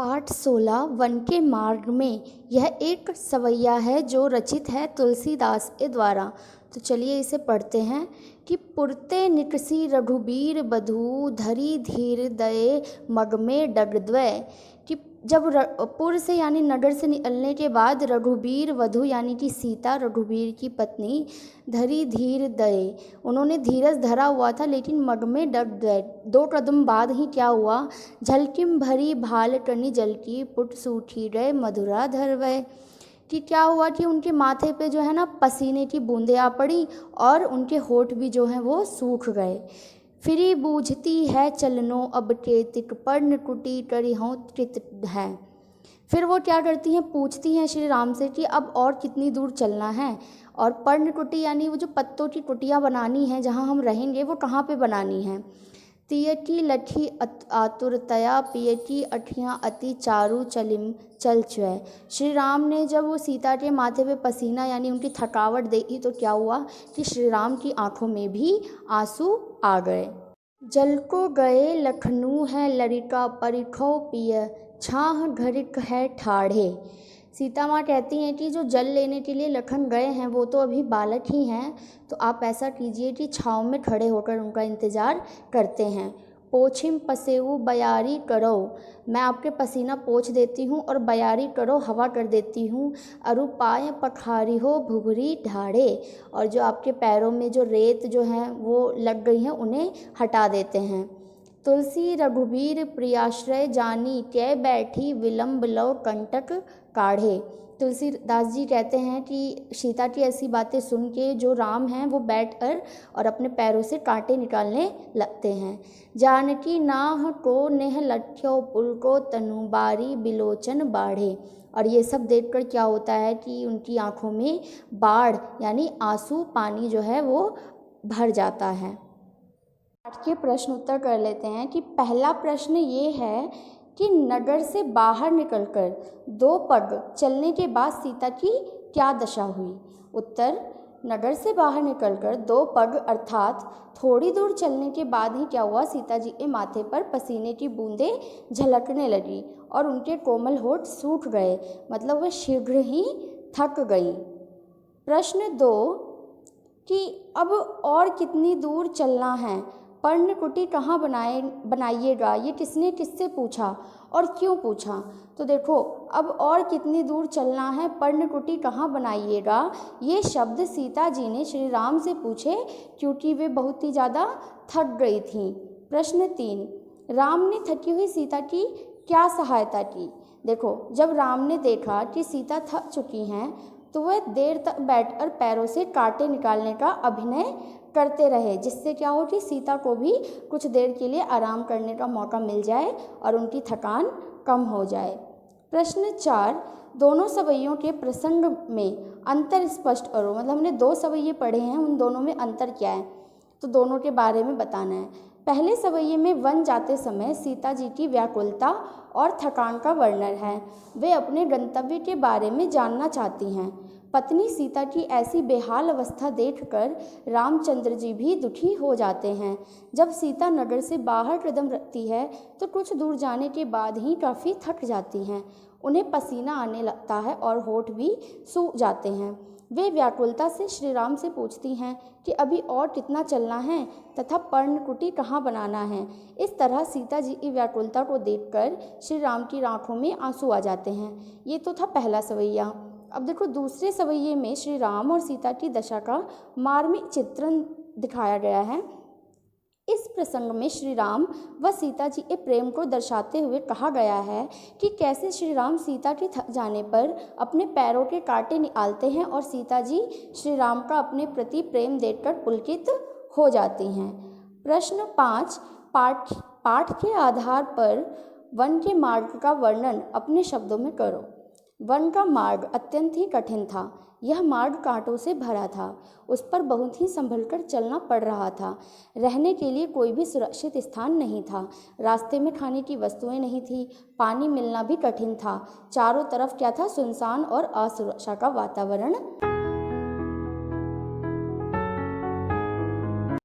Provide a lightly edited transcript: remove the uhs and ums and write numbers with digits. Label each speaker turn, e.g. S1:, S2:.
S1: पाठ 16 वन के मार्ग में। यह एक सवैया है जो रचित है तुलसीदास के द्वारा। तो चलिए इसे पढ़ते हैं कि पुरते निकसी रघुबीर बधू धरी धीर दये मग में डगद्वय। कि जब पुर से यानी नगर से निकलने के बाद रघुबीर वधू यानी कि सीता रघुबीर की पत्नी धरी धीर दये, उन्होंने धीरज धरा हुआ था लेकिन मग में डग गए। 2 कदम बाद ही क्या हुआ, झलकिम भरी भाल करनी जल की पुट सूठी रहे मधुरा धरवय। कि क्या हुआ कि उनके माथे पे जो है ना पसीने की बूंदें आ पड़ी और उनके होठ भी जो हैं वो सूख गए। फिरी बूझती है चलनो अब केतिक पर्ण कुटी करी हों कृत है। फिर वो क्या करती हैं, पूछती हैं श्री राम से कि अब और कितनी दूर चलना है, और पर्ण कुटी यानी वो जो पत्तों की कुटियाँ बनानी है जहाँ हम रहेंगे वो कहाँ पे बनानी है। तियटी लठी आतुरतया पियटी अठियाँ अति चारु चलिम चल चुय। श्री राम ने जब वो सीता के माथे पे पसीना यानी उनकी थकावट देखी तो क्या हुआ कि श्री राम की आंखों में भी आंसू आ गए। जल को गए लखनऊ है लड़िका परिखो पिय छाह घरिक है ठाढ़े। सीता माँ कहती हैं कि जो जल लेने के लिए लखन गए हैं वो तो अभी बालक ही हैं, तो आप ऐसा कीजिए कि छाँव में खड़े होकर उनका इंतज़ार करते हैं। पोछिम पसेऊ बयारी करो, मैं आपके पसीना पोंछ देती हूँ और बयारी करो हवा कर देती हूँ। अरुपाय पखारी हो भुभरी ढाढ़े, और जो आपके पैरों में जो रेत जो है वो लग गई हैं उन्हें हटा देते हैं। तुलसी रघुबीर प्रियाश्रय जानी कै बैठी विलम्ब लो कंटक काढ़े। तुलसीदास जी कहते हैं कि सीता की ऐसी बातें सुन के जो राम हैं वो बैठकर और अपने पैरों से कांटे निकालने लगते हैं। जानकी नाह को नेह लठ्यो पुलको तनु बारी बिलोचन बाढ़े, और ये सब देखकर क्या होता है कि उनकी आंखों में बाढ़ यानी आंसू पानी जो है वो भर जाता है। आज के प्रश्न उत्तर कर लेते हैं कि पहला प्रश्न ये है कि नगर से बाहर निकलकर 2 पग चलने के बाद सीता की क्या दशा हुई। उत्तर, नगर से बाहर निकलकर 2 पग अर्थात थोड़ी दूर चलने के बाद ही क्या हुआ, सीता जी के माथे पर पसीने की बूंदें झलकने लगी और उनके कोमल होठ सूख गए, मतलब वह शीघ्र ही थक गई। प्रश्न 2 कि अब और कितनी दूर चलना है, पर्णकुटी कहाँ बनाइएगा, ये किसने किससे पूछा और क्यों पूछा। तो देखो, अब और कितनी दूर चलना है, पर्णकुटी कहाँ बनाइएगा, ये शब्द सीता जी ने श्री राम से पूछे क्योंकि वे बहुत ही ज़्यादा थक गई थीं। प्रश्न 3, राम ने थकी हुई सीता की क्या सहायता की। देखो, जब राम ने देखा कि सीता थक चुकी हैं तो वह देर तक बैठकर पैरों से कांटे निकालने का अभिनय करते रहे, जिससे क्या हो कि सीता को भी कुछ देर के लिए आराम करने का मौका मिल जाए और उनकी थकान कम हो जाए। प्रश्न 4, दोनों सवैयों के प्रसंग में अंतर स्पष्ट करो। मतलब हमने 2 सवैये पढ़े हैं, उन दोनों में अंतर क्या है, तो दोनों के बारे में बताना है। पहले सवैये में वन जाते समय सीता जी की व्याकुलता और थकान का वर्णन है। वे अपने गंतव्य के बारे में जानना चाहती हैं। पत्नी सीता की ऐसी बेहाल अवस्था देखकर रामचंद्र जी भी दुखी हो जाते हैं। जब सीता नगर से बाहर कदम रखती है तो कुछ दूर जाने के बाद ही काफ़ी थक जाती हैं। उन्हें पसीना आने लगता है और होठ भी सूख जाते हैं। वे व्याकुलता से श्री राम से पूछती हैं कि अभी और कितना चलना है तथा पर्णकुटी कहाँ बनाना है। इस तरह सीता जी की व्याकुलता को देखकर श्री राम की आंखों में आंसू आ जाते हैं। ये तो था पहला सवैया। अब देखो, दूसरे सवैये में श्री राम और सीता की दशा का मार्मिक चित्रण दिखाया गया है। इस प्रसंग में श्री राम व सीता जी के प्रेम को दर्शाते हुए कहा गया है कि कैसे श्री राम सीता के थक जाने पर अपने पैरों के कांटे निकालते हैं और सीता जी श्री राम का अपने प्रति प्रेम देखकर पुलकित हो जाती हैं। प्रश्न 5, पाठ के आधार पर वन के मार्ग का वर्णन अपने शब्दों में करो। वन का मार्ग अत्यंत ही कठिन था। यह मार्ग कांटों से भरा था। उस पर बहुत ही संभलकर चलना पड़ रहा था। रहने के लिए कोई भी सुरक्षित स्थान नहीं था। रास्ते में खाने की वस्तुएं नहीं थी। पानी मिलना भी कठिन था। चारों तरफ क्या था, सुनसान और असुरक्षा का वातावरण।